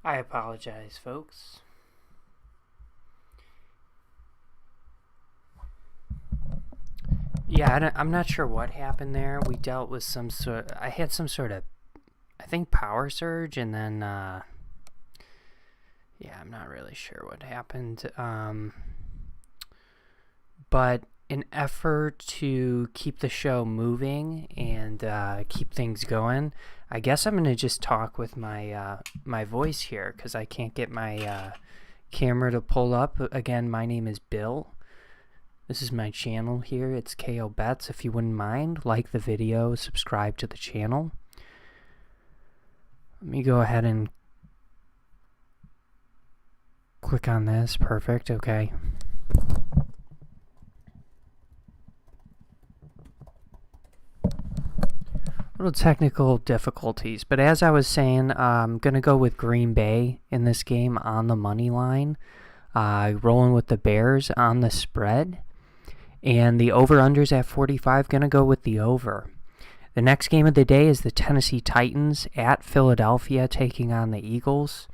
I apologize, folks. Yeah, I'm not sure what happened there. We dealt with I had some sort of, I think, power surge, and then, yeah, I'm not really sure what happened. But in effort to keep the show moving and keep things going, I guess I'm going to just talk with my voice here because I can't get my camera to pull up. Again, my name is Bill. This is my channel here. It's KO Bets. If you wouldn't mind, like the video, subscribe to the channel. Let me go ahead and click on this. Perfect. Okay. Little technical difficulties, but as I was saying, I'm going to go with Green Bay in this game on the money line. Rolling with the Bears on the spread. And the over-unders at 45, going to go with the over. The next game of the day is the Tennessee Titans at Philadelphia taking on the Eagles.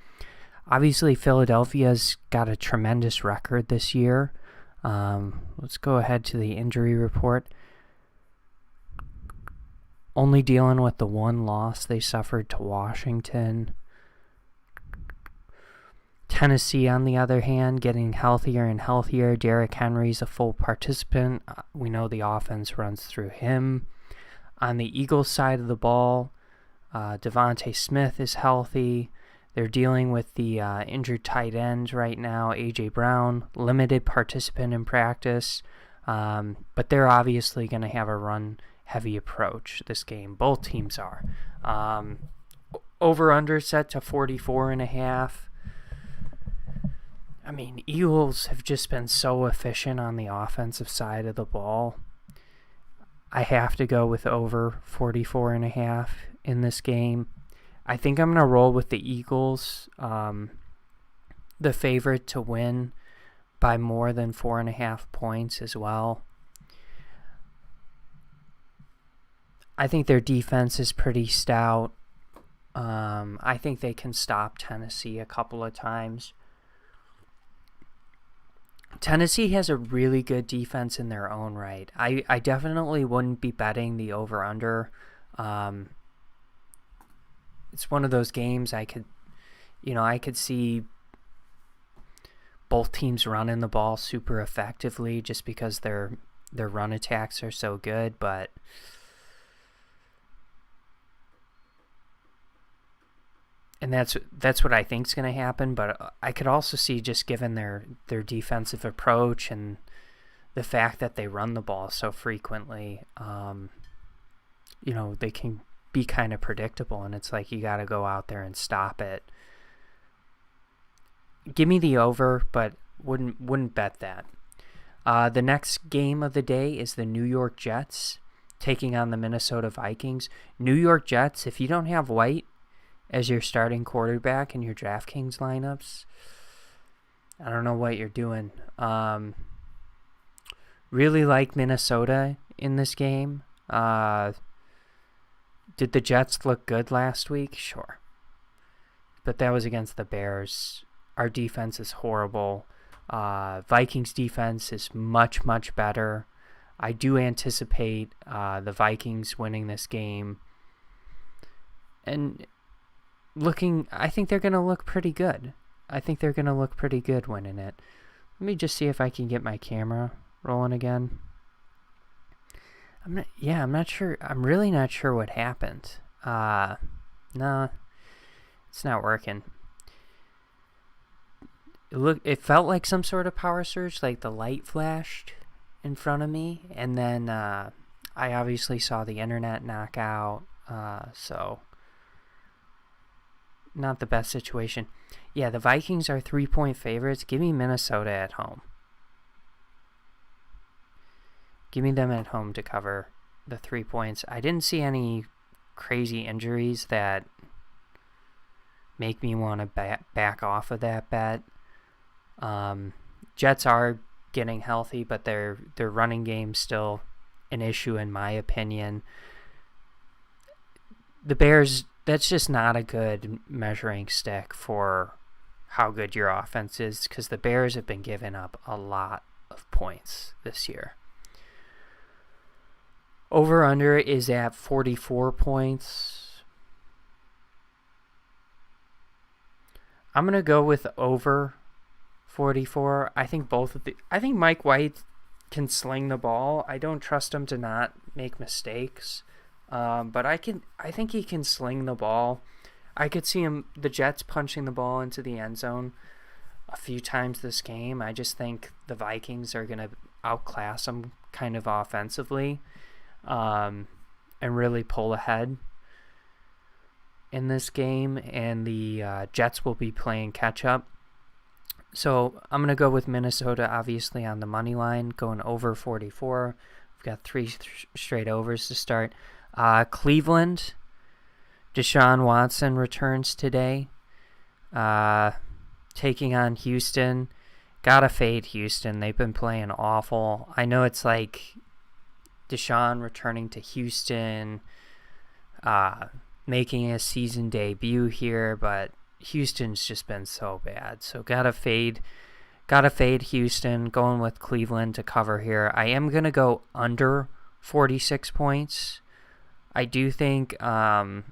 Obviously, Philadelphia's got a tremendous record this year. Let's go ahead to the injury report. Only dealing with the one loss they suffered to Washington. Tennessee, on the other hand, getting healthier and healthier. Derrick Henry's a full participant. We know the offense runs through him. On the Eagles side of the ball, Devontae Smith is healthy. They're dealing with the injured tight end right now, A.J. Brown, limited participant in practice. But they're obviously going to have a run-heavy approach this game. Both teams are. Over-under set to 44.5. I mean, Eagles have just been so efficient on the offensive side of the ball. I have to go with over 44.5 in this game. I think I'm going to roll with the Eagles, the favorite to win by more than 4.5 points as well. I think their defense is pretty stout. I think they can stop Tennessee a couple of times. Tennessee has a really good defense in their own right. I definitely wouldn't be betting the over-under. It's one of those games I could see both teams running the ball super effectively just because their run attacks are so good, but and that's what I think is going to happen, but I could also see, just given their defensive approach and the fact that they run the ball so frequently, they can be kind of predictable, and it's like you got to go out there and stop it. Give me the over, but wouldn't bet that. The next game of the day is the New York Jets taking on the Minnesota Vikings. New York Jets, if you don't have White as your starting quarterback in your Draftkings lineups, I don't know what you're doing. Really like Minnesota in this game. Did the Jets look good last week? Sure. But that was against the Bears. Our defense is horrible. Vikings defense is much, much better. I do anticipate the Vikings winning this game. And I think they're going to look pretty good. I think they're going to look pretty good winning it. Let me just see if I can get my camera rolling again. I'm not sure. I'm really not sure what happened. No, it's not working. It felt like some sort of power surge, like the light flashed in front of me, and then I obviously saw the internet knock out, so not the best situation. Yeah, the Vikings are 3-point favorites. Give me Minnesota at home. Give me them at home to cover the 3 points. I didn't see any crazy injuries that make me want to back off of that bet. Jets are getting healthy, but their running game's still an issue in my opinion. The Bears that's just not a good measuring stick for how good your offense is, because the Bears have been giving up a lot of points this year. Over-under is at 44 points. I'm going to go with over 44. I think Mike White can sling the ball. I don't trust him to not make mistakes. But I think he can sling the ball. I could see the Jets punching the ball into the end zone a few times this game. I just think the Vikings are going to outclass them kind of offensively, and really pull ahead in this game, and the Jets will be playing catch up. So I'm going to go with Minnesota, obviously, on the money line, going over 44. We've got 3 straight overs to start. Cleveland, Deshaun Watson returns today, taking on Houston. Gotta fade Houston. They've been playing awful. I know it's like Deshaun returning to Houston, making a season debut here, but Houston's just been so bad. So gotta fade Houston, going with Cleveland to cover here. I am going to go under 46 points. I do think, I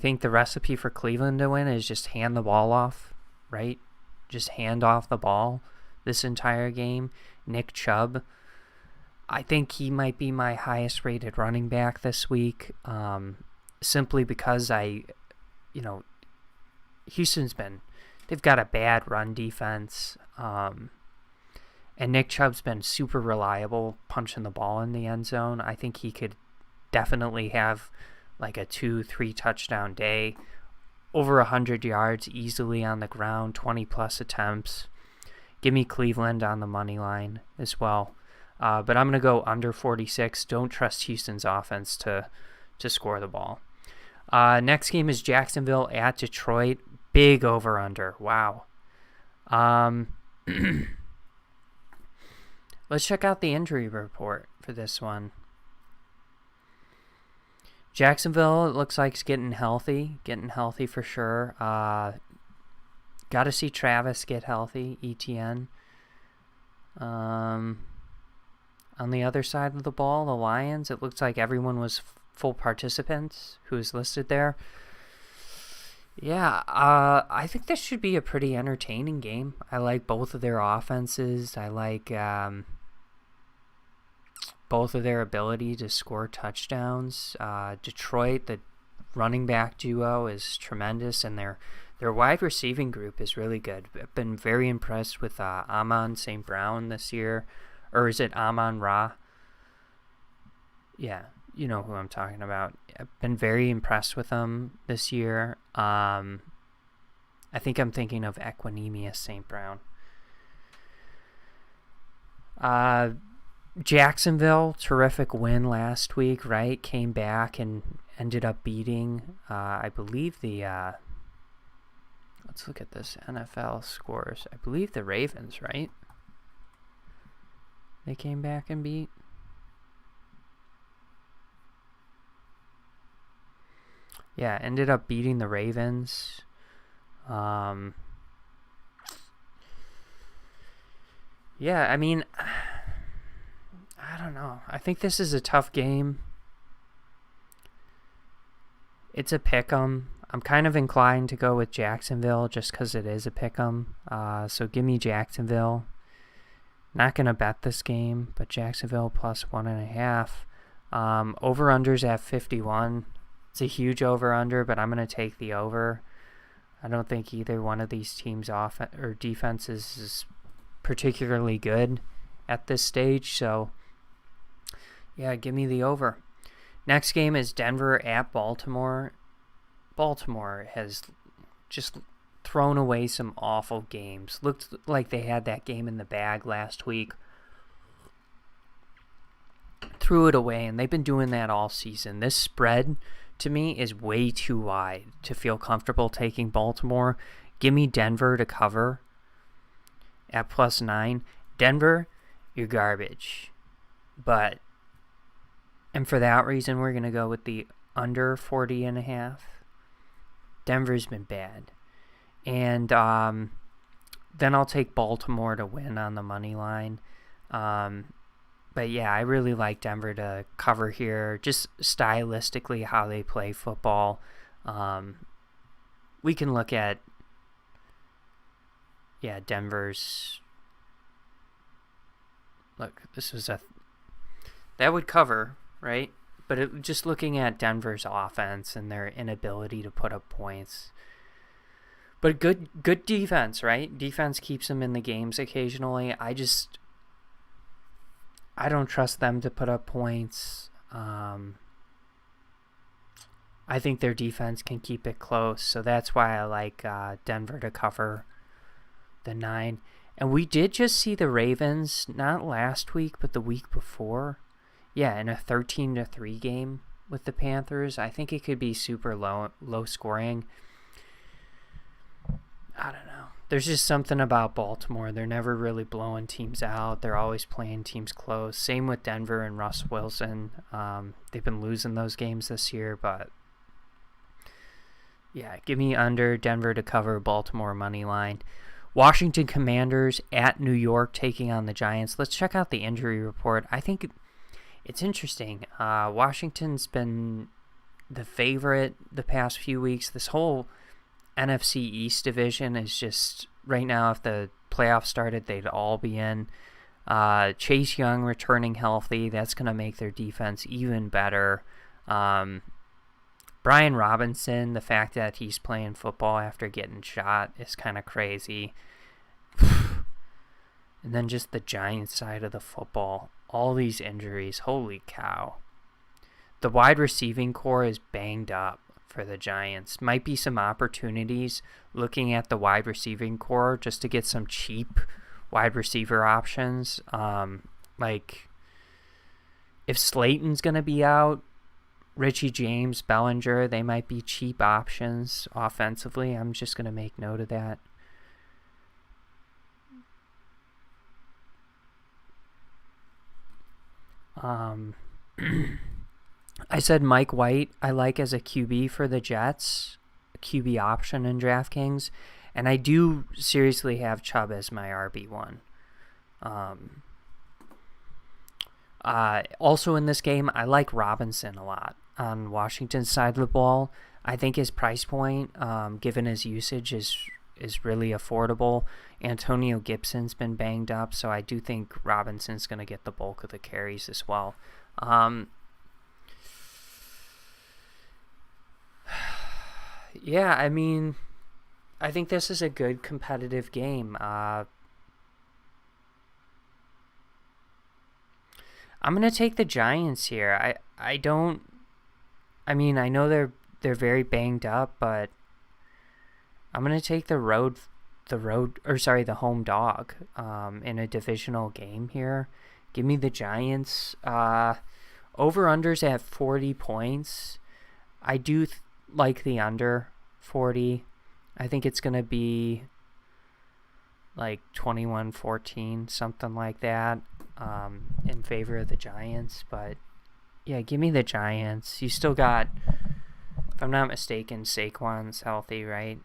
think the recipe for Cleveland to win is just hand the ball off, right? Just hand off the ball this entire game. Nick Chubb, I think he might be my highest rated running back this week, simply because they've got a bad run defense, and Nick Chubb's been super reliable punching the ball in the end zone. I think he could definitely have like a 2-3 touchdown day, over 100 yards easily on the ground, 20 plus attempts. Give me Cleveland on the money line as well. But I'm going to go under 46. Don't trust Houston's offense to score the ball. Next game is Jacksonville at Detroit. Big over-under. Wow. Let's check out the injury report for this one. Jacksonville, it looks like it's getting healthy for sure. Got to see Travis get healthy, ETN. On the other side of the ball, the Lions, it looks like everyone was full participants who is listed there. Yeah, I think this should be a pretty entertaining game. I like both of their offenses. I like both of their ability to score touchdowns. Detroit, the running back duo is tremendous, and their wide receiving group is really good. I've been very impressed with Amon St. Brown this year. Or is it Amon Ra? Yeah, you know who I'm talking about. I've been very impressed with him this year. I think I'm thinking of Equanimous St. Brown. Jacksonville, terrific win last week, right? Came back and ended up beating, I believe let's look at this NFL scores. I believe the Ravens, right? They came back and beat. Yeah, ended up beating the Ravens. Yeah, I mean, I don't know. I think this is a tough game. It's a pick'em. I'm kind of inclined to go with Jacksonville just because it is a pick'em. So give me Jacksonville. Not going to bet this game, but Jacksonville plus 1.5. Over-under's at 51. It's a huge over-under, but I'm going to take the over. I don't think either one of these teams' offense or defenses is particularly good at this stage. So, yeah, give me the over. Next game is Denver at Baltimore. Baltimore has just thrown away some awful games. Looked like they had that game in the bag last week. Threw it away, and they've been doing that all season. This spread, to me, is way too wide to feel comfortable taking Baltimore. Give me Denver to cover at plus 9. Denver, you're garbage. And for that reason, we're going to go with the under 40.5. Denver's been bad. And then I'll take Baltimore to win on the money line. But yeah, I really like Denver to cover here. Just stylistically how they play football. We can look at, Denver's. Look, that would cover, right? But just looking at Denver's offense and their inability to put up points. But good defense, right? Defense keeps them in the games occasionally. I don't trust them to put up points. I think their defense can keep it close, so that's why I like Denver to cover the 9. And we did just see the Ravens, not last week, but the week before. Yeah, in a 13-3 game with the Panthers. I think it could be super low scoring. I don't know. There's just something about Baltimore. They're never really blowing teams out. They're always playing teams close. Same with Denver and Russ Wilson. They've been losing those games this year, but yeah, give me under Denver to cover Baltimore money line. Washington Commanders at New York taking on the Giants. Let's check out the injury report. I think it's interesting. Washington's been the favorite the past few weeks. This whole NFC East division is just, right now, if the playoffs started, they'd all be in. Chase Young returning healthy. That's going to make their defense even better. Brian Robinson, the fact that he's playing football after getting shot is kind of crazy. And then just the Giants side of the football. All these injuries. Holy cow. The wide receiving core is banged up for the Giants. Might be some opportunities looking at the wide receiving core just to get some cheap wide receiver options. Like if Slayton's going to be out, Richie James, Bellinger, they might be cheap options offensively. I'm just going to make note of that. I said Mike White I like as a QB for the Jets, a QB option in DraftKings, and I do seriously have Chubb as my RB1. Also in this game, I like Robinson a lot on Washington's side of the ball. I think his price point, given his usage, is really affordable. Antonio Gibson's been banged up, so I do think Robinson's going to get the bulk of the carries as well. Yeah, I mean, I think this is a good competitive game. I'm going to take the Giants here. I know they're very banged up, but I'm going to take the home dog in a divisional game here. Give me the Giants. Over-unders at 40 points. I do like the under 40. I think it's going to be like 21-14, something like that, in favor of the Giants. But yeah, give me the Giants. You still got, if I'm not mistaken, Saquon's healthy, right?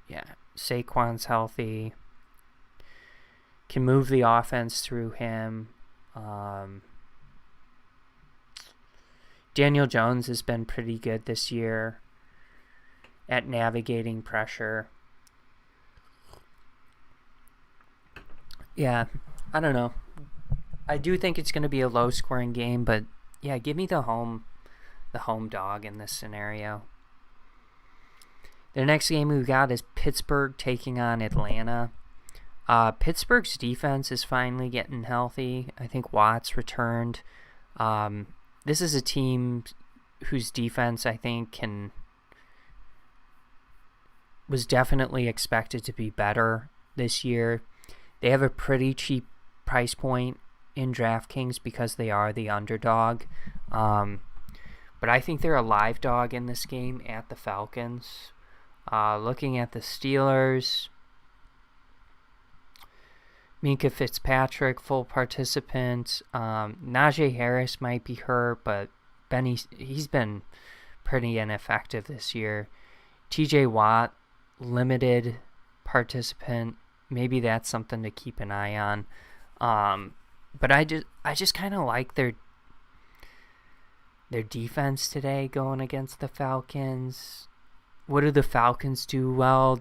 Yeah, Saquon's healthy. Can move the offense through him. Daniel Jones has been pretty good this year at navigating pressure. Yeah, I don't know. I do think it's going to be a low-scoring game, but yeah, give me the home dog in this scenario. The next game we've got is Pittsburgh taking on Atlanta. Pittsburgh's defense is finally getting healthy. I think Watt's returned. This is a team whose defense I think was definitely expected to be better this year. They have a pretty cheap price point in DraftKings because they are the underdog. But I think they're a live dog in this game at the Falcons. Looking at the Steelers, Minka Fitzpatrick, full participant. Najee Harris might be hurt, but he's been pretty ineffective this year. TJ Watt, limited participant. Maybe that's something to keep an eye on. But I just kind of like their defense today going against the Falcons. What do the Falcons do well?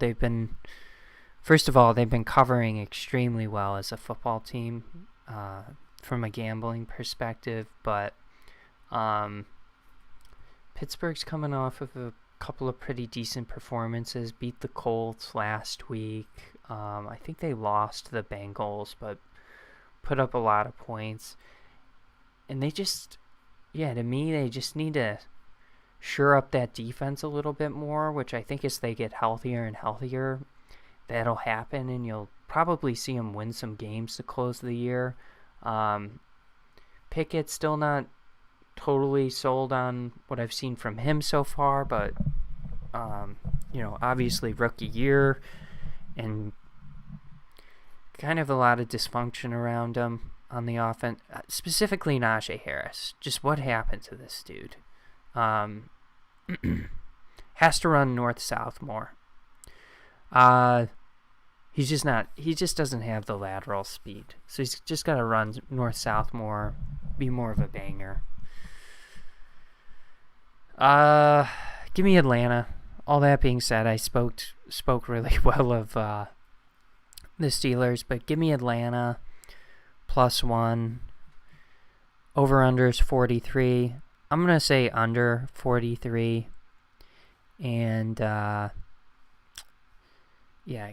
First of all, they've been covering extremely well as a football team from a gambling perspective, but Pittsburgh's coming off of a couple of pretty decent performances, beat the Colts last week. I think they lost to the Bengals, but put up a lot of points. And to me, they just need to shore up that defense a little bit more, which I think as they get healthier and healthier, that'll happen, and you'll probably see them win some games to close the year. Pickett, still not totally sold on what I've seen from him so far, but obviously rookie year and kind of a lot of dysfunction around him on the offense, specifically Najee Harris. Just what happened to this dude? Has to run north-south more. He just doesn't have the lateral speed. So he's just got to run north-south more, be more of a banger. Give me Atlanta. All that being said, I spoke really well of the Steelers, but give me Atlanta +1. Over/under is 43. I'm going to say under 43. And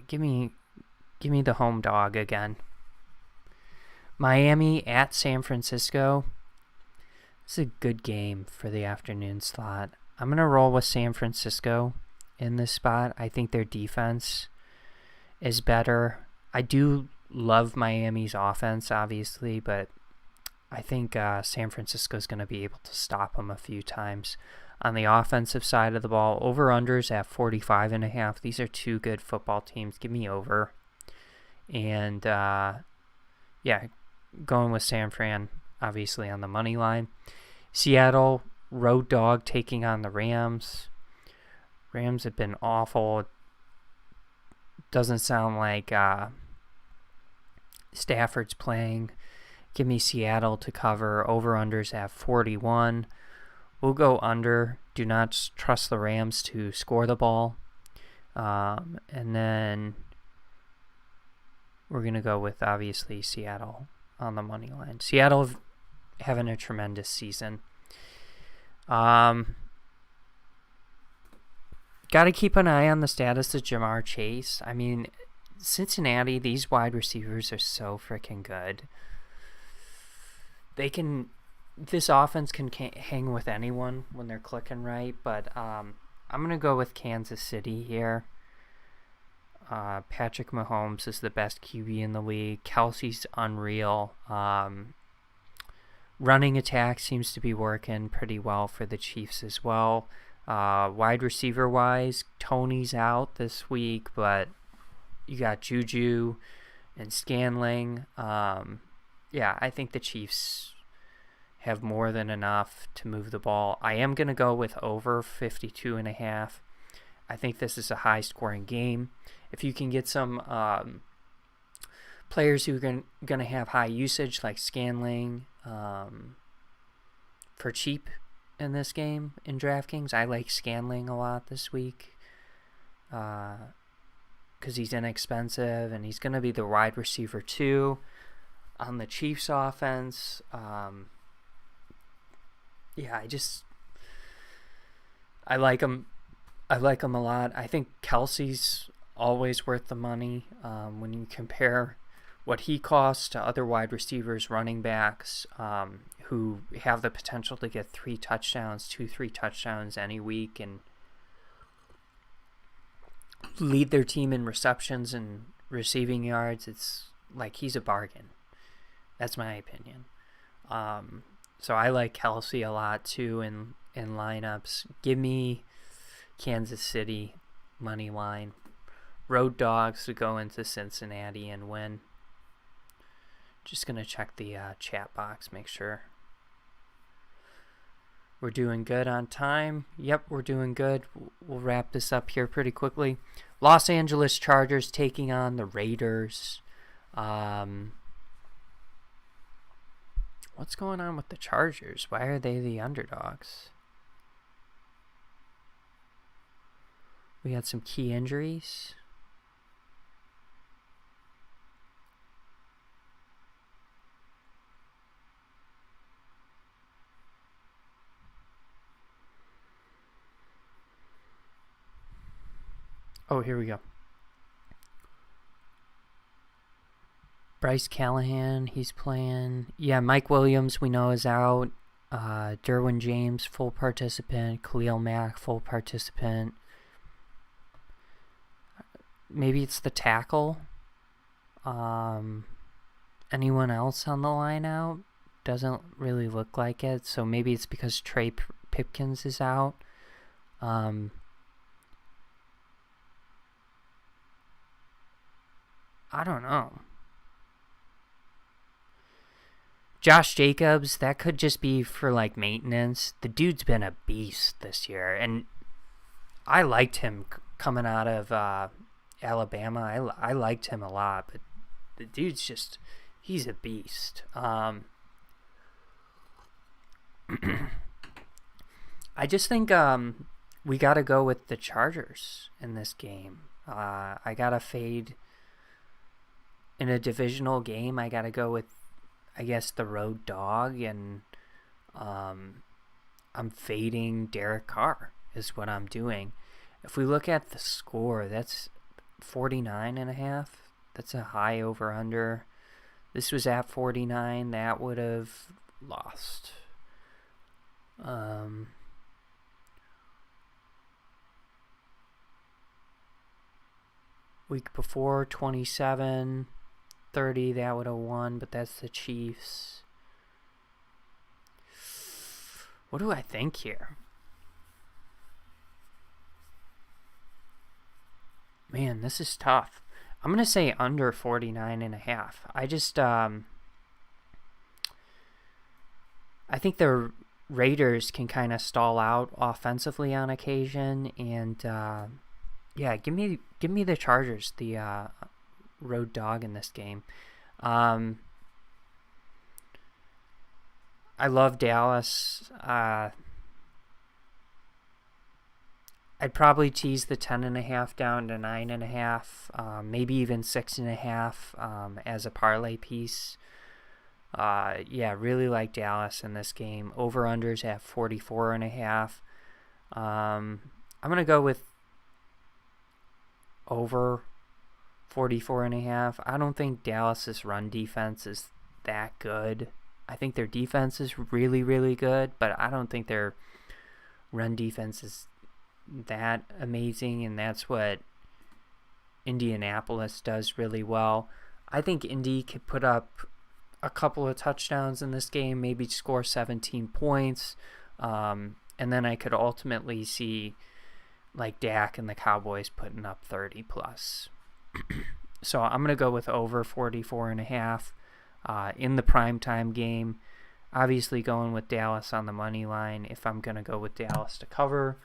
give me the home dog again. Miami at San Francisco. It's a good game for the afternoon slot. I'm going to roll with San Francisco in this spot. I think their defense is better. I do love Miami's offense, obviously, but I think San Francisco is going to be able to stop them a few times. On the offensive side of the ball, over-unders at 45.5. These are two good football teams. Give me over. And, going with San Fran, obviously, on the money line. Seattle, road dog, taking on the Rams. Rams have been awful. Doesn't sound like Stafford's playing. Give me Seattle to cover. Over-unders at 41. We'll go under. Do not trust the Rams to score the ball. And then we're going to go with, obviously, Seattle on the money line. Seattle having a tremendous season. Got to keep an eye on the status of Jamar Chase. I mean, Cincinnati, these wide receivers are so freaking good. This offense can hang with anyone when they're clicking right, but I'm going to go with Kansas City here. Patrick Mahomes is the best QB in the league. Kelsey's unreal. Running attack seems to be working pretty well for the Chiefs as well. Wide receiver-wise, Tony's out this week, but you got Juju and Scanling. I think the Chiefs have more than enough to move the ball. I am going to go with over 52.5. I think this is a high-scoring game. If you can get some players who are going to have high usage, like Scanling, for cheap in this game in Draftkings, I like Scanling a lot this week because he's inexpensive and he's going to be the wide receiver too on the Chiefs offense. I like him. I like him a lot. I think Kelsey's always worth the money when you compare what he costs to other wide receivers, running backs who have the potential to get 3 touchdowns any week and lead their team in receptions and receiving yards. It's like he's a bargain. That's my opinion. So I like Kelsey a lot too in lineups. Give me Kansas City money line. Road dogs to go into Cincinnati and win. Just going to check the chat box, make sure. We're doing good on time. Yep, we're doing good. We'll wrap this up here pretty quickly. Los Angeles Chargers taking on the Raiders. What's going on with the Chargers? Why are they the underdogs? We had some key injuries. Oh, here we go. Bryce Callahan, he's playing. Yeah, Mike Williams, we know, is out. Derwin James, full participant. Khalil Mack, full participant. Maybe it's the tackle. Anyone else on the line out? Doesn't really look like it. So maybe it's because Trey Pipkins is out. I don't know. Josh Jacobs, that could just be for like maintenance. The dude's been a beast this year, and I liked him coming out of Alabama. I liked him a lot, but the dude's just, he's a beast. I just think we got to go with the Chargers in this game. I got to fade in a divisional game. I got to go with, I guess, the road dog, and I'm fading Derek Carr is what I'm doing. If we look at the score, that's 49.5. That's a high over-under. This was at 49. That would have lost. Week before, 27. 30, that would have won, but that's the Chiefs. What do I think here? Man, this is tough. I'm going to say under 49.5. I just, I think the Raiders can kind of stall out offensively on occasion, and yeah, give me the Chargers, the road dog in this game. I love Dallas. I'd probably tease the 10.5 down to 9.5, maybe even 6.5 as a parlay piece. Yeah, really like Dallas in this game. Over-unders at 44.5. I'm going to go with over 44.5. I don't think Dallas's run defense is that good. I think their defense is really, really good, but I don't think their run defense is that amazing, and that's what Indianapolis does really well. I think Indy could put up a couple of touchdowns in this game, maybe score 17 points, and then I could ultimately see like Dak and the Cowboys putting up 30 plus. So I'm going to go with over 44.5 in the primetime game. Obviously going with Dallas on the money line if I'm going to go with Dallas to cover.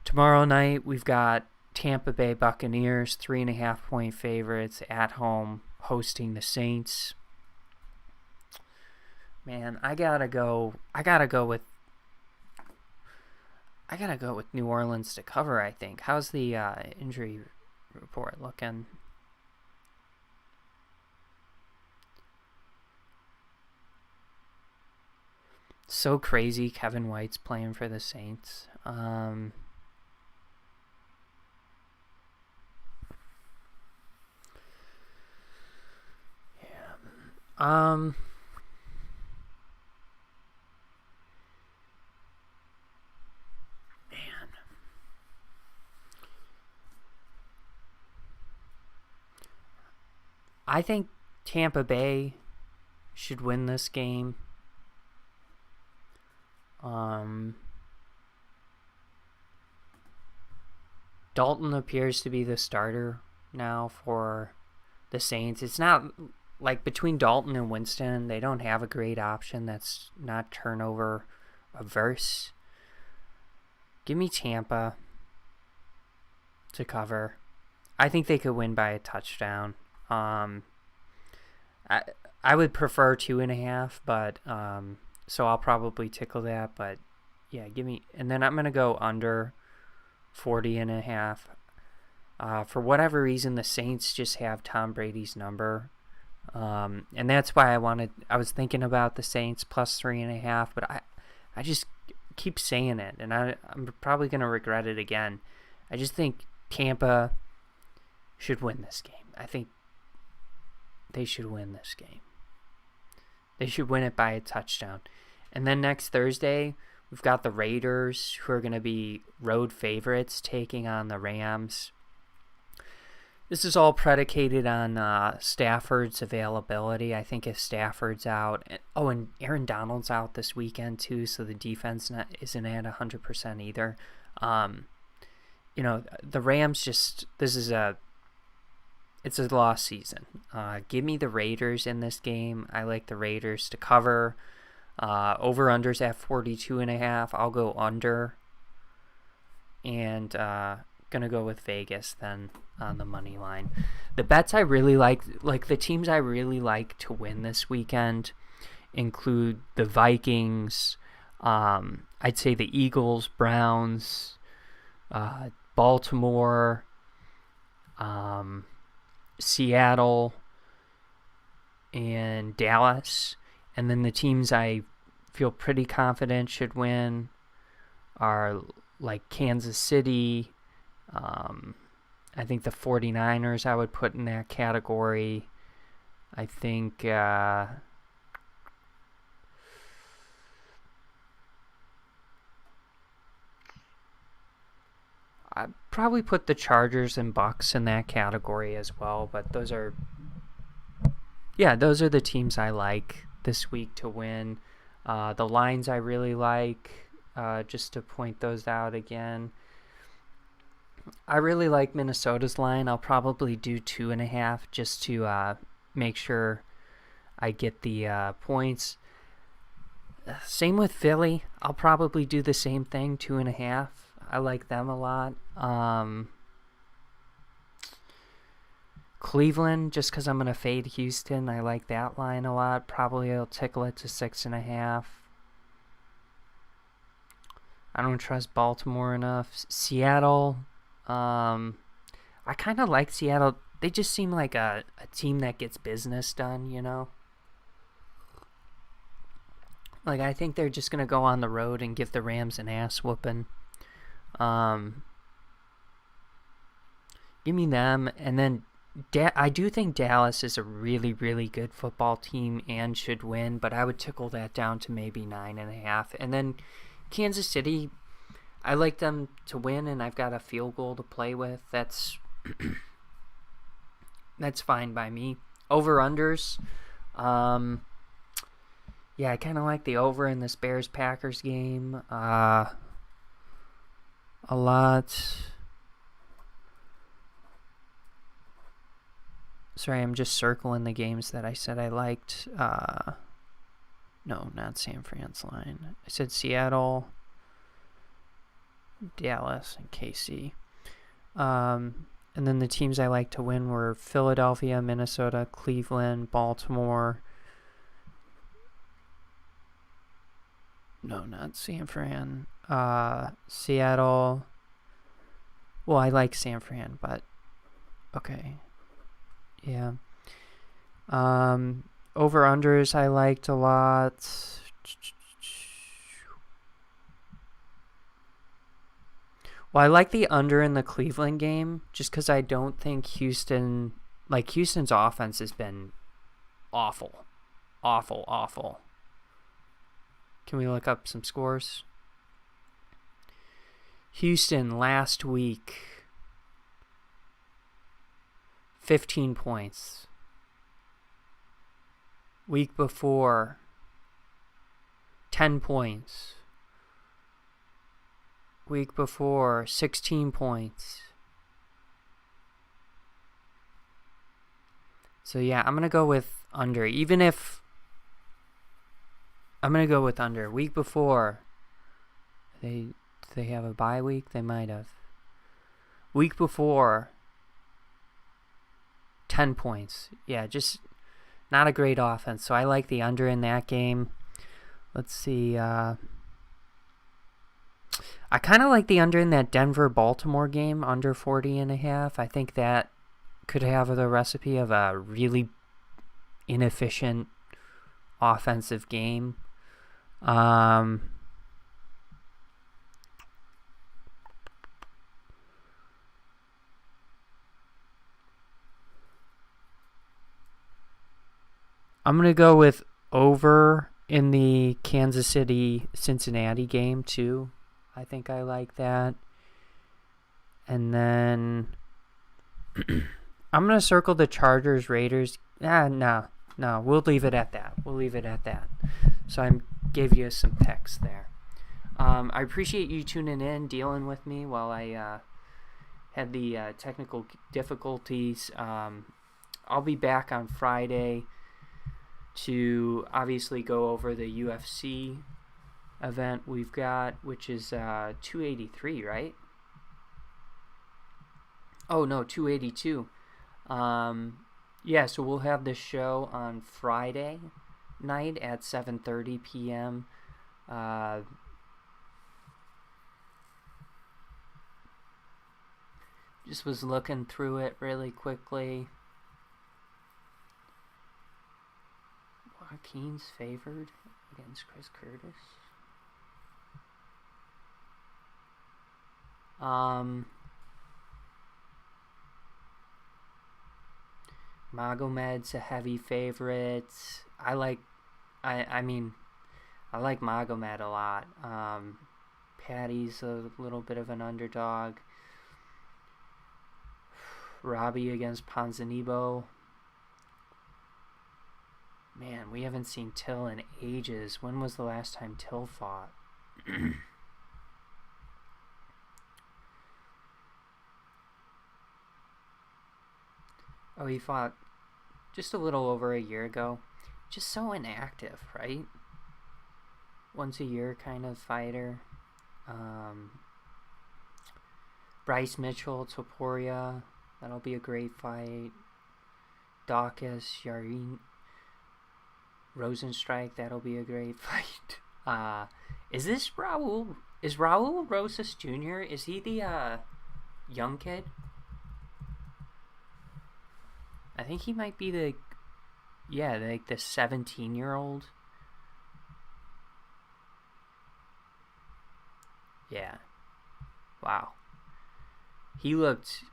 Tomorrow night we've got Tampa Bay Buccaneers, 3.5-point favorites at home hosting the Saints. Man, I gotta go with New Orleans to cover, I think. How's the injury report looking? So crazy Kevin White's playing for the Saints. Man. I think Tampa Bay should win this game. Dalton appears to be the starter now for the Saints. It's not like between Dalton and Winston, they don't have a great option that's not turnover verse. Give me Tampa to cover. I think they could win by a touchdown. I would prefer 2.5, but so I'll probably tickle that. But yeah, give me, and then I'm gonna go under 40.5. For whatever reason, the Saints just have Tom Brady's number, and that's why I was thinking about the Saints plus 3.5, but I just keep saying it, and I'm probably gonna regret it again. I just think Tampa should win this game. I think they should win this game. They should win it by a touchdown. And then next Thursday, we've got the Raiders, who are going to be road favorites, taking on the Rams. This is all predicated on Stafford's availability. I think if Stafford's out, and Aaron Donald's out this weekend too, so the defense isn't at 100% either. The Rams it's a lost season. Give me the Raiders in this game. I like the Raiders to cover. Over-under's at 42.5. I'll go under. And going to go with Vegas then on the money line. The bets I really like the teams I really like to win this weekend include the Vikings. I'd say the Eagles, Browns, Baltimore, Seattle, and Dallas. And then the teams I feel pretty confident should win are like Kansas City. I think the 49ers I would put in that category. I think I'd probably put the Chargers and Bucks in that category as well, but those are the teams I like this week to win. The lines I really like, just to point those out again. I really like Minnesota's line. I'll probably do 2.5 just to make sure I get the points. Same with Philly. I'll probably do the same thing, 2.5. I like them a lot. Cleveland, just because I'm going to fade Houston. I like that line a lot. Probably I'll tickle it to 6.5. I don't trust Baltimore enough. Seattle, I kind of like Seattle. They just seem like a team that gets business done, you know? Like, I think they're just going to go on the road and give the Rams an ass whooping. Give me them. And then I do think Dallas is a really, really good football team and should win, but I would tickle that down to maybe 9.5. And then Kansas City, I like them to win, and I've got a field goal to play with. That's fine by me. Over-unders. Yeah, I kind of like the over in this Bears-Packers game. A lot. Sorry, I'm just circling the games that I said I liked. No, not San Fran's line. I said Seattle, Dallas, and KC. And then the teams I like to win were Philadelphia, Minnesota, Cleveland, Baltimore. No, not San Fran. Seattle. Well, I like San Fran, but okay. Yeah. Over-unders I liked a lot. Well, I like the under in the Cleveland game just because I don't think Houston's offense has been awful. Awful, awful. Can we look up some scores? Houston last week, 15 points. Week before, 10 points. Week before, 16 points. So yeah, I'm going to go with under. I'm going to go with under. Week before, They have a bye week? They might have. Week before, 10 points. Yeah, just not a great offense. So I like the under in that game. Let's see. I kind of like the under in that Denver-Baltimore game, under 40.5. I think that could have the recipe of a really inefficient offensive game. I'm going to go with over in the Kansas City-Cincinnati game, too. I think I like that. And then I'm going to circle the Chargers-Raiders. No, we'll leave it at that. So I gave you some picks there. I appreciate you tuning in, dealing with me while I had the technical difficulties. I'll be back on Friday to obviously go over the UFC event we've got, which is 283, right? Oh, no, 282. Yeah, so we'll have this show on Friday night at 7:30 p.m. Just was looking through it really quickly. Joaquin's favored against Chris Curtis. Magomed's a heavy favorite. I like Magomed a lot. Patty's a little bit of an underdog. Robbie against Ponzinibbio. Man, we haven't seen Till in ages. When was the last time Till fought? Oh, he fought just a little over a year ago. Just so inactive, right? Once a year kind of fighter. Bryce Mitchell, Topuria. That'll be a great fight. Dawkins, Yarin, Rosenstrike. That'll be a great fight. Is this Raul? Is Raul Rosas Jr.? Is he the young kid? I think he might be the 17-year-old. Yeah. Wow. He looked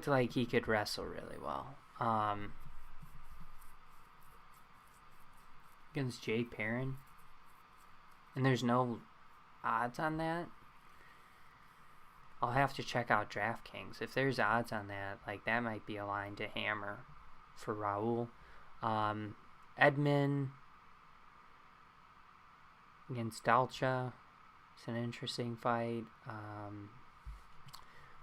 like he could wrestle really well. Against Jay Perrin. And there's no odds on that. I'll have to check out Draftkings. If there's odds on that, like that might be a line to hammer for Raul. Edmund against Dalcha. It's an interesting fight.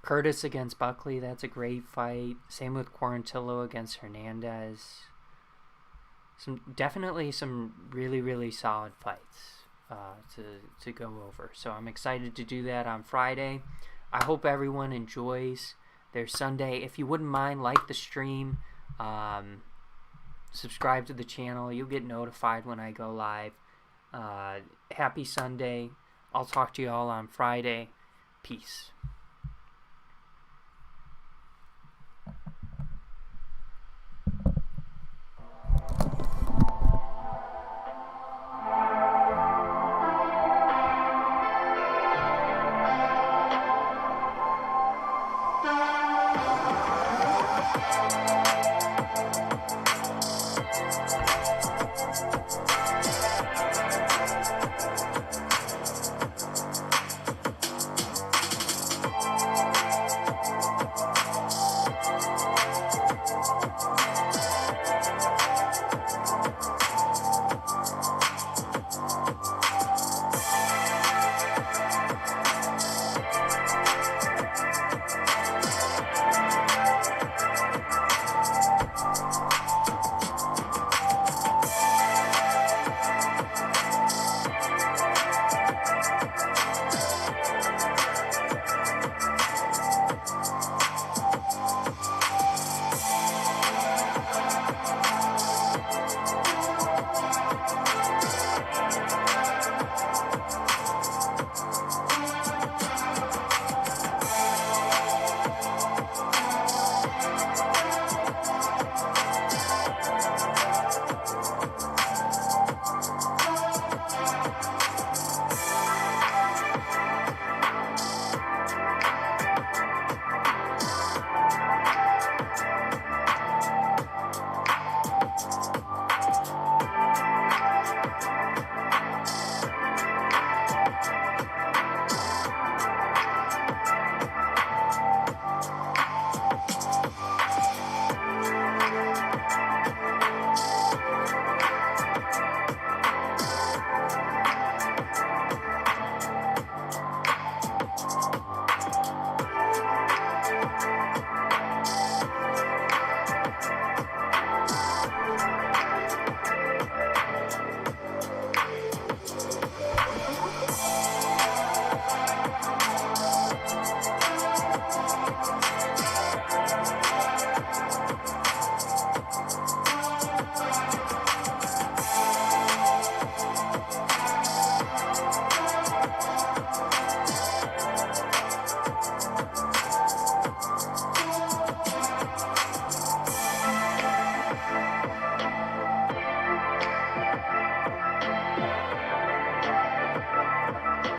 Curtis against Buckley. That's a great fight. Same with Quarantillo against Hernandez. Definitely some really, really solid fights to go over. So I'm excited to do that on Friday. I hope everyone enjoys their Sunday. If you wouldn't mind, like the stream, subscribe to the channel. You'll get notified when I go live. Happy Sunday. I'll talk to you all on Friday. Peace.